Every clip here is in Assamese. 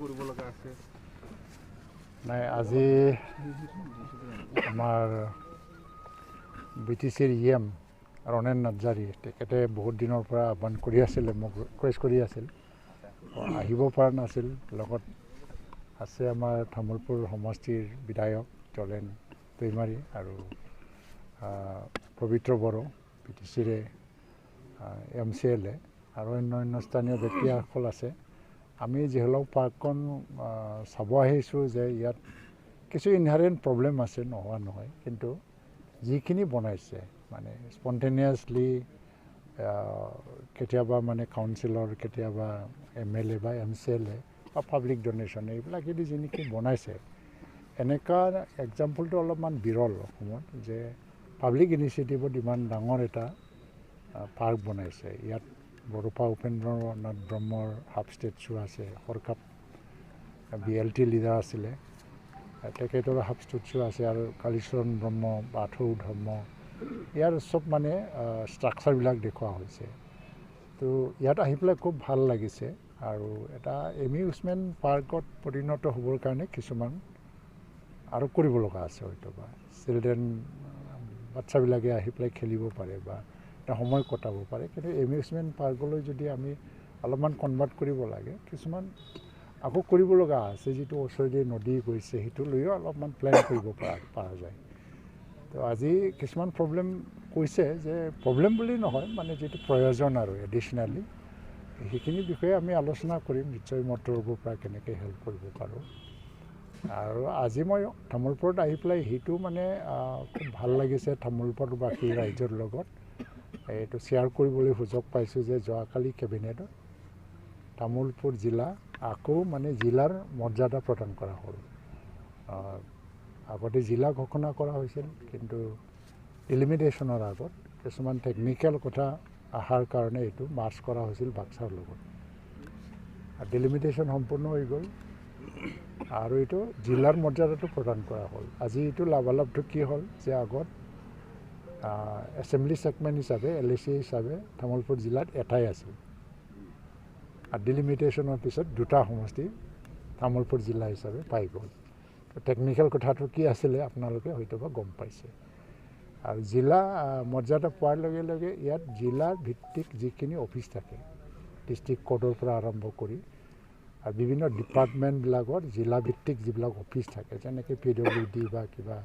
কৰিব লগা আছে? নাই, আজি আমাৰ BTCৰ EM ৰণেন নাৰ্জাৰী তেখেতে বহুত দিনৰ পৰা আহ্বান কৰি আছিলে, মোক ৰিকুৱেষ্ট কৰি আছিল, আহিব পৰা নাছিল। লগত আছে আমাৰ তামোলপুৰ সমষ্টিৰ বিধায়ক জলেন দৈমাৰী আৰু পবিত্ৰ বড়ো BTCৰে MCLA আৰু অন্যান্য স্থানীয় ব্যক্তিসকল আছে। আমি যিহেতু পাৰ্কখন চাব আহিছোঁ যে ইয়াত কিছু ইনহাৰেণ্ট প্ৰব্লেম আছে, নোহোৱা নহয়, কিন্তু যিখিনি বনাইছে মানে স্পণ্টেনিয়াছলি কেতিয়াবা মানে কাউন্সিলৰ, কেতিয়াবা MLA বা MCLA বা পাব্লিক ডনেশ্যন এইবিলাকেদি যেনেকৈ বনাইছে, এনেকুৱা এক্সাম্পলটো অলপমান বিৰল অসমত যে পাব্লিক ইনিচিয়েটিভত ইমান ডাঙৰ এটা পাৰ্ক বনাইছে। ইয়াত বড়োফা উপেন্দ্ৰ নাথ ব্ৰহ্মৰ হাফ ষ্টেচু আছে, সৰকাপ BLT লিডাৰ আছিলে, তেখেতৰ হাফ ষ্টেচু আছে, আৰু কালীচৰণ ব্ৰহ্ম, বাথৌ ধৰ্ম, ইয়াৰ চব মানে ষ্ট্ৰাকচাৰবিলাক দেখুওৱা হৈছে। তো ইয়াত আহি পেলাই খুব ভাল লাগিছে। আৰু এটা এমিউজমেণ্ট পাৰ্কত পৰিণত হ'বৰ কাৰণে কিছুমান আৰু কৰিব লগা আছে, হয়তো বা চিলড্ৰেন বাচ্চাবিলাকে আহি পেলাই খেলিব পাৰে বা এটা সময় কটাব পাৰে, কিন্তু এমিউজমেণ্ট পাৰ্কলৈ যদি আমি অলপমান কনভাৰ্ট কৰিব লাগে, কিছুমান আকৌ কৰিব লগা আছে। যিটো ওচৰেদি নদী গৈছে সেইটো লৈও অলপমান প্লেন কৰিব পৰা যায়। তো আজি কিছুমান প্ৰব্লেম কৈছে, যে প্ৰব্লেম বুলি নহয়, মানে যিটো প্ৰয়োজন আৰু এডিশ্যনেলি সেইখিনি বিষয়ে আমি আলোচনা কৰিম নিশ্চয়, মই তৰফৰ পৰা কেনেকৈ হেল্প কৰিব পাৰোঁ। আৰু আজি মই তামোলপুৰত আহি পেলাই সেইটো মানে খুব ভাল লাগিছে, তামোলপুৰবাসী ৰাইজৰ লগত এইটো শ্বেয়াৰ কৰিবলৈ সুযোগ পাইছোঁ যে যোৱাকালি কেবিনেটত তামোলপুৰ জিলা আকৌ মানে জিলাৰ মৰ্যাদা প্ৰদান কৰা হ'ল। আগতে জিলা ঘোষণা কৰা হৈছিল, কিন্তু ডিলিমিটেশ্যনৰ আগত কিছুমান টেকনিকেল কথা অহাৰ কাৰণে এইটো মাৰ্চ কৰা হৈছিল বাক্সাৰ লগত। ডিলিমিটেশ্যন সম্পূৰ্ণ হৈ গ'ল আৰু এইটো জিলাৰ মৰ্যাদাটো প্ৰদান কৰা হ'ল। আজি এইটো লাভালাভটো কি হ'ল যে আগত এছেম্বলি ছেগমেণ্ট হিচাপে LAC হিচাপে তামোলপুৰ জিলাত এটাই আছিল, আৰু ডিলিমিটেশ্যনৰ পিছত দুটা সমষ্টি তামোলপুৰ জিলা হিচাপে পাই গ'ল। টেকনিকেল কথাটো কি আছিলে আপোনালোকে হয়তো বা গম পাইছে। আৰু জিলা মৰ্যাদা পোৱাৰ লগে লগে ইয়াত জিলাৰ ভিত্তিক যিখিনি অফিচ থাকে, ডিষ্ট্ৰিক্ট কোৰ্টৰ পৰা আৰম্ভ কৰি আৰু বিভিন্ন ডিপাৰ্টমেণ্টবিলাকৰ জিলাভিত্তিক যিবিলাক অফিচ থাকে, যেনেকৈ PWD বা কিবা,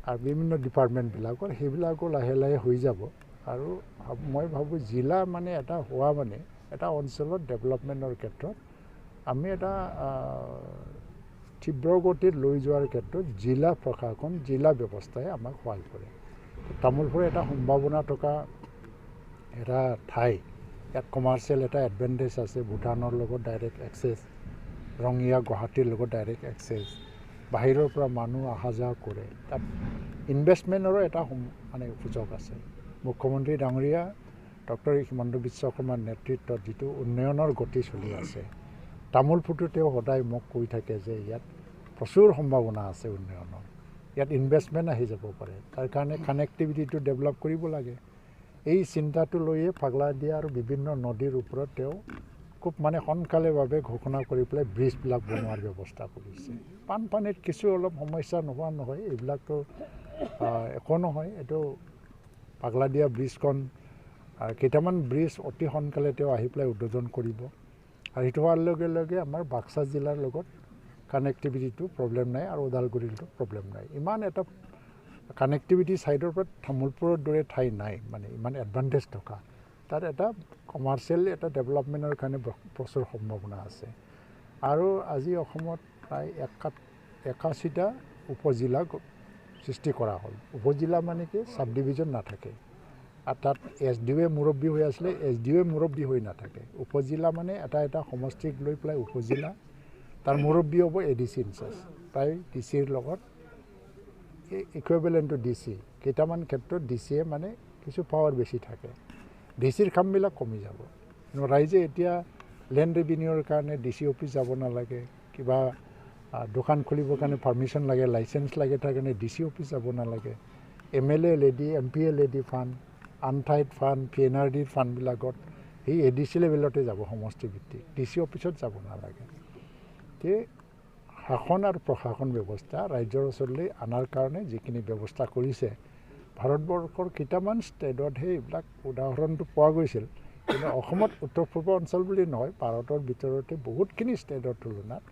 আৰু বিভিন্ন ডিপাৰ্টমেণ্টবিলাকৰ সেইবিলাকো লাহে লাহে হৈ যাব। আৰু মই ভাবোঁ জিলা মানে এটা হোৱা মানে এটা অঞ্চলত ডেভেলপমেণ্টৰ ক্ষেত্ৰত আমি এটা তীব্ৰ গতিত লৈ যোৱাৰ ক্ষেত্ৰত জিলা প্ৰশাসন, জিলা ব্যৱস্থাই আমাক সহায় কৰে। তামোলপুৰ এটা সম্ভাৱনা থকা এটা ঠাই, ইয়াত কমাৰ্চিয়েল এটা এডভান্টেজ আছে, ভূটানৰ লগত ডাইৰেক্ট এক্সেছ, ৰঙিয়া গুৱাহাটীৰ লগত ডাইৰেক্ট এক্সেছ, বাহিৰৰ পৰা মানুহ অহা যোৱা কৰে, তাত ইনভেষ্টমেণ্টৰো এটা মানে সুযোগ আছে। মুখ্যমন্ত্ৰী ডাঙৰীয়া ডক্টৰ হিমন্ত বিশ্ব শৰ্মাৰ নেতৃত্বত যিটো উন্নয়নৰ গতি চলি আছে, তামোলপুৰটো তেওঁ সদায় মোক কৈ থাকে যে ইয়াত প্ৰচুৰ সম্ভাৱনা আছে উন্নয়নৰ, ইয়াত ইনভেষ্টমেণ্ট আহি যাব পাৰে, তাৰ কাৰণে কানেক্টিভিটিটো ডেভেলপ কৰিব লাগে। এই চিন্তাটো লৈয়ে পাগলাদিয়া আৰু বিভিন্ন নদীৰ ওপৰত তেওঁ খুব মানে সোনকালেভাৱে ঘোষণা কৰি পেলাই ব্ৰিজবিলাক বনোৱাৰ ব্যৱস্থা কৰিছে। বানপানীত কিছু অলপ সমস্যা নোহোৱা নহয়, এইবিলাকতো একো নহয়। এইটো পাগলাদিয়া ব্ৰিজখন আৰু কেইটামান ব্ৰিজ অতি সোনকালে তেওঁ আহি পেলাই উদ্বোধন কৰিব, আৰু সেইটো হোৱাৰ লগে লগে আমাৰ বাক্সা জিলাৰ লগত কানেক্টিভিটিটো প্ৰব্লেম নাই, আৰু ওদালগুৰিটো প্ৰব্লেম নাই। ইমান এটা কানেক্টিভিটি ছাইডৰ পৰা তামোলপুৰৰ দৰে ঠাই নাই, মানে ইমান এডভান্টেজ থকা। তাত এটা কমাৰ্চিয়েল এটা ডেভেলপমেণ্টৰ কাৰণে প্ৰচুৰ সম্ভাৱনা আছে। আৰু আজি অসমত প্ৰায় 81টা উপজিলা সৃষ্টি কৰা হ'ল। উপজিলা মানে কি, চাব ডিভিজন নাথাকে, আৰু তাত SDO মুৰব্বী হৈ আছিলে, SDO মুৰব্বী হৈ নাথাকে। উপজিলা মানে এটা এটা সমষ্টিক লৈ পেলাই উপজিলা, তাৰ মুৰব্বী হ'ব ADC ইনচাৰ্জ, প্ৰায় DCৰ লগত ইকুইভেলেণ্ট টু DC। কেইটামান ক্ষেত্ৰত DCয়ে মানে কিছু পাৱাৰ বেছি থাকে, DCৰ কামবিলাক কমি যাব। কিন্তু ৰাইজে এতিয়া লেণ্ড ৰেভিনিউৰ কাৰণে DC অফিচ যাব নালাগে, কিবা দোকান খুলিবৰ কাৰণে পাৰ্মিশ্যন লাগে, লাইচেঞ্চ লাগে, তাৰ কাৰণে DC অফিচ যাব নালাগে। MLA LAD, MP LAD fund, untied fund, PNRDৰ ফাণ্ডবিলাকত সেই ADC লেভেলতে যাব সমষ্টিভিত্তিক, DC অফিচত যাব নালাগে। ৰাজনীতি শাসন আৰু প্ৰশাসন ব্যৱস্থা ৰাজ্যৰ ওচৰলৈ অনাৰ কাৰণে যিখিনি ব্যৱস্থা কৰিছে ভাৰতবৰ্ষৰ কেইটামান ষ্টেটতহে এইবিলাক উদাহৰণটো পোৱা গৈছিল কিন্তু অসমত উত্তৰ পূৰ্ব অঞ্চল বুলি নহয় ভাৰতৰ ভিতৰতে বহুতখিনি ষ্টেটৰ তুলনাত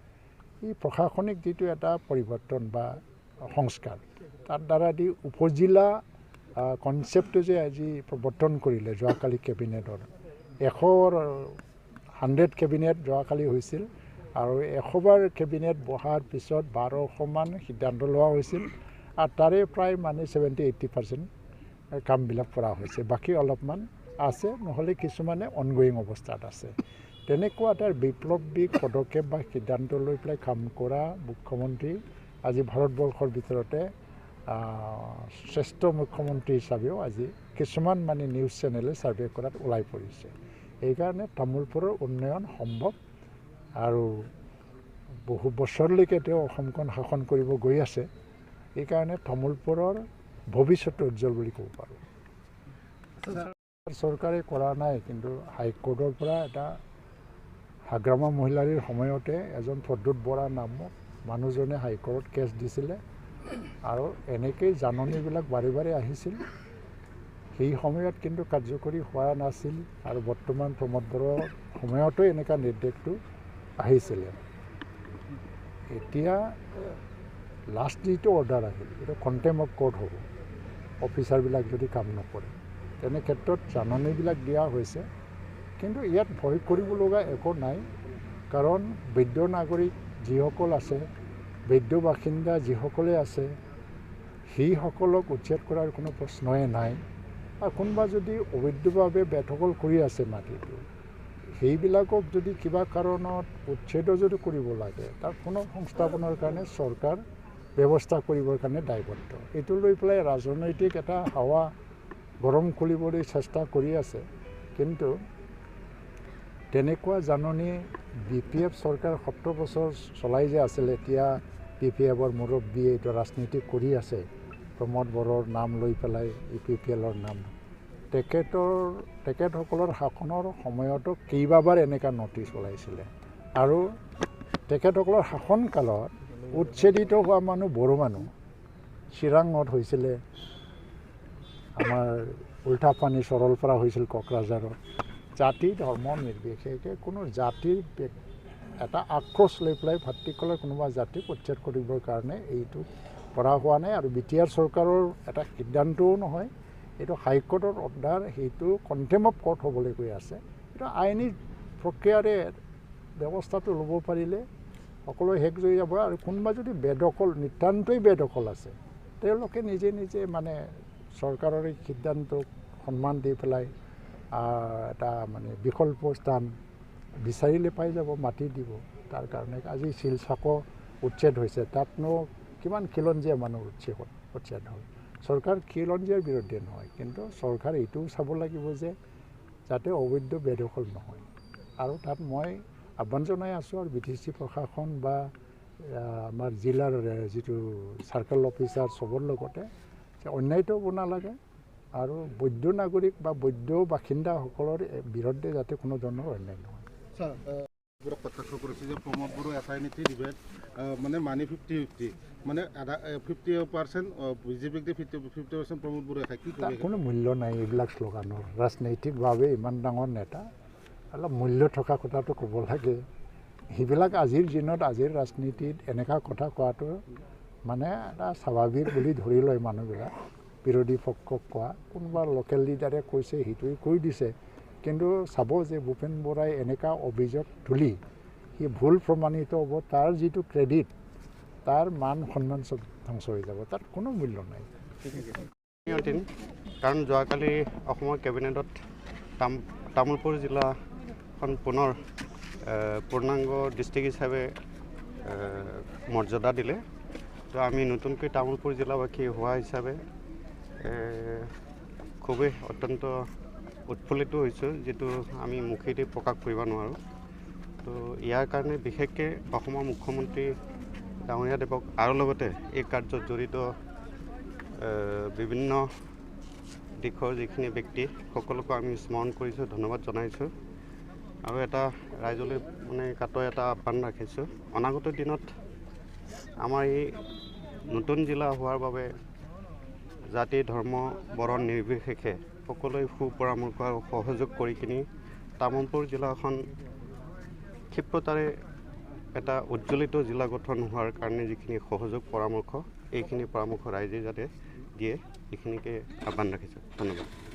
এই প্ৰশাসনিক যিটো এটা পৰিৱৰ্তন বা সংস্কাৰ তাৰ দ্বাৰা দি উপজিলা কনচেপ্টটো যে আজি প্ৰৱৰ্তন কৰিলে যোৱাকালি কেবিনেটৰ 100 কেবিনেট যোৱাকালি হৈছিল আৰু 100বাৰ কেবিনেট বহাৰ পিছত 1200মান সিদ্ধান্ত লোৱা হৈছিল আৰু তাৰে প্ৰায় মানে 70-80% কামবিলাক কৰা হৈছে বাকী অলপমান আছে নহ'লে কিছুমানে অনগোয়িং অৱস্থাত আছে তেনেকুৱা এটা বিপ্লৱিক পদক্ষেপ বা সিদ্ধান্ত লৈ পেলাই কাম কৰা মুখ্যমন্ত্ৰী আজি ভাৰতবৰ্ষৰ ভিতৰতে শ্ৰেষ্ঠ মুখ্যমন্ত্ৰী হিচাপেও আজি কিছুমান মানে নিউজ চেনেলে ছাৰ্ভে কৰাত ওলাই পৰিছে এইকাৰণে তামোলপুৰৰ উন্নয়ন সম্ভৱ আৰু বহু বছৰলৈকে তেওঁ অসমখন শাসন কৰিব গৈ আছে এইকাৰণে তামোলপুৰৰ ভৱিষ্যতটো উজ্জ্বল বুলি ক'ব পাৰোঁ চৰকাৰে কৰা নাই কিন্তু হাইকোৰ্টৰ পৰা এটা হাগ্ৰামা মহিলাৰীৰ সময়তে এজন প্ৰদ্যুৎ বৰা নামক মানুহজনে হাইকোৰ্টত কেছ দিছিলে আৰু এনেকেই জাননীবিলাক বাৰে বাৰে আহিছিল সেই সময়ত কিন্তু কাৰ্যকৰী হোৱা নাছিল আৰু বৰ্তমান প্ৰমোদ বৰাৰ সময়তো এনেকুৱা নিৰ্দেশটো আহিছিলে এতিয়া লাষ্ট যিটো অৰ্ডাৰ আহিল এইটো কণ্টেম্প অফ কোৰ্ট হ'ব অফিচাৰবিলাক যদি কাম নকৰে তেনে ক্ষেত্ৰত জাননীবিলাক দিয়া হৈছে কিন্তু ইয়াত ভয় কৰিব লগা একো নাই কাৰণ বৈধ নাগৰিক যিসকল আছে বৈধ বাসিন্দা যিসকলে আছে সেইসকলক উচ্ছেদ কৰাৰ কোনো প্ৰশ্নই নাই আৰু কোনোবা যদি অবৈধভাৱে বেদখল কৰি আছে মাটিটো সেইবিলাকক যদি কিবা কাৰণত উচ্ছেদ যদি কৰিব লাগে তাৰ কোনো সংস্থাপনৰ কাৰণে চৰকাৰ ব্যৱস্থা কৰিবৰ কাৰণে দায়বদ্ধ এইটো লৈ পেলাই ৰাজনৈতিক এটা হাৱা গৰম কৰিবলৈ চেষ্টা কৰি আছে কিন্তু তেনেকুৱা জাননী BPF চৰকাৰ 70 বছৰ চলাই যে আছিলে এতিয়া BPFৰ মুৰব্বীয়ে এইটো ৰাজনীতি কৰি আছে প্ৰমোদ বৰাৰ নাম লৈ পেলাই EPPLৰ নাম তেখেতসকলৰ শাসনৰ সময়তো কেইবাবাৰ এনেকুৱা নটিচ ওলাইছিলে আৰু তেখেতসকলৰ শাসনকালত উচ্ছেদিত হোৱা মানুহ বড়ো মানুহ চিৰাঙত হৈছিলে আমাৰ উল্টাপানী সৰলপাৰা হৈছিল কোকৰাঝাৰত জাতি ধৰ্ম নিৰ্বিশেষে কোনো জাতিৰ এটা আক্ৰোশ লৈ পেলাই ভাতৃসকলৰ কোনোবা জাতিক উচ্ছেদ কৰিবৰ কাৰণে এইটো কৰা হোৱা নাই আৰু BTR চৰকাৰৰ এটা সিদ্ধান্তও নহয় এইটো হাইকোৰ্টৰ অৰ্ডাৰ সেইটো কণ্টেম্প অফ কোৰ্ট হ'বলৈ গৈ আছে এইটো আইনী প্ৰক্ৰিয়াৰে ব্যৱস্থাটো ল'ব পাৰিলে সকলো শেষ হৈ যাব আৰু কোনোবা যদি বেদখল নিতান্তই বেদখল আছে তেওঁলোকে নিজে নিজে মানে চৰকাৰৰ এই সিদ্ধান্তক সন্মান দি পেলাই এটা মানে বিকল্প স্থান বিচাৰিলে পাই যাব মাটি দিব তাৰ কাৰণে আজি শিলচাকো উচ্ছেদ হৈছে তাতনো কিমান খিলঞ্জীয়া মানুহ উচ্ছেদ হ'ল চৰকাৰ খিলঞ্জীয়াৰ বিৰুদ্ধে নহয় কিন্তু চৰকাৰ এইটোও চাব লাগিব যে যাতে অবৈধ বেদখল নহয় আৰু তাত মই আহ্বান জনাই আছোঁ আৰু BTC প্ৰশাসন বা আমাৰ জিলাৰ যিটো চাৰ্কেল অফিচাৰ চবৰ লগতে যে অন্যায়টো হ'ব নালাগে আৰু বৈধ নাগৰিক বা বৈধ বাসিন্দাসকলৰ বিৰুদ্ধে যাতে কোনো ধৰণৰ অন্যায় নহয় প্ৰত্যক্ষ কৰিছে যে প্ৰমোদ বড়ো SI নীতি ডিবেট মানে মানি 50-50 মানে 50% বিজেপিক দিয়ে 50% প্ৰমোদ বড়ো কি তাৰ কোনো মূল্য নাই এইবিলাক শ্লোগানৰ ৰাজনৈতিকভাৱে ইমান ডাঙৰ নেতা অলপ মূল্য থকা কথাটো ক'ব লাগে সেইবিলাক আজিৰ দিনত আজিৰ ৰাজনীতিত এনেকুৱা কথা কোৱাটো মানে এটা স্বাভাৱিক বুলি ধৰি লয় মানুহবিলাক বিৰোধী পক্ষক কোৱা কোনোবা লোকেল লিডাৰে কৈছে সেইটোৱে কৈ দিছে কিন্তু চাব যে ভূপেন বৰাই এনেকুৱা অভিযোগ তুলি সি ভুল প্ৰমাণিত হ'ব তাৰ যিটো ক্ৰেডিট তাৰ মান সন্মান চব ধ্বংস হৈ যাব তাত কোনো মূল্য নাই কাৰণ যোৱাকালি অসমৰ কেবিনেটত তামোলপুৰ জিলাখন পুনৰ পূৰ্ণাংগ ডিষ্ট্ৰিক্ট হিচাপে মৰ্যাদা দিলে তো আমি নতুনকৈ তামোলপুৰ জিলাবাসী হোৱা হিচাপে খুবেই অত্যন্ত উৎফুল্লিত হৈছোঁ যিটো আমি মুখেদি প্ৰকাশ কৰিব নোৱাৰোঁ তো ইয়াৰ কাৰণে বিশেষকৈ অসমৰ মুখ্যমন্ত্ৰী ডাঙৰীয়া দেৱক আৰু লগতে এই কাৰ্যত জড়িত বিভিন্ন দিশৰ যিখিনি ব্যক্তি সকলোকে আমি স্মৰণ কৰিছোঁ ধন্যবাদ জনাইছোঁ আৰু এটা ৰাইজলৈ মানে কাটৰ এটা আহ্বান ৰাখিছোঁ, অনাগত দিনত আমাৰ এই নতুন জিলা হোৱাৰ বাবে জাতি ধৰ্ম বৰণ নিৰ্বিশেষে সকলোৱে সুপৰামৰ্শ আৰু সহযোগ কৰি কিনি তামুলপুৰ জিলাখন ক্ষিপ্ৰতাৰে এটা উজ্জ্বলিত জিলা গঠন হোৱাৰ কাৰণে যিখিনি সহযোগ পৰামৰ্শ, এইখিনি পৰামৰ্শ ৰাইজে যাতে দিয়ে এইখিনিকে আহ্বান ৰাখিছোঁ। ধন্যবাদ।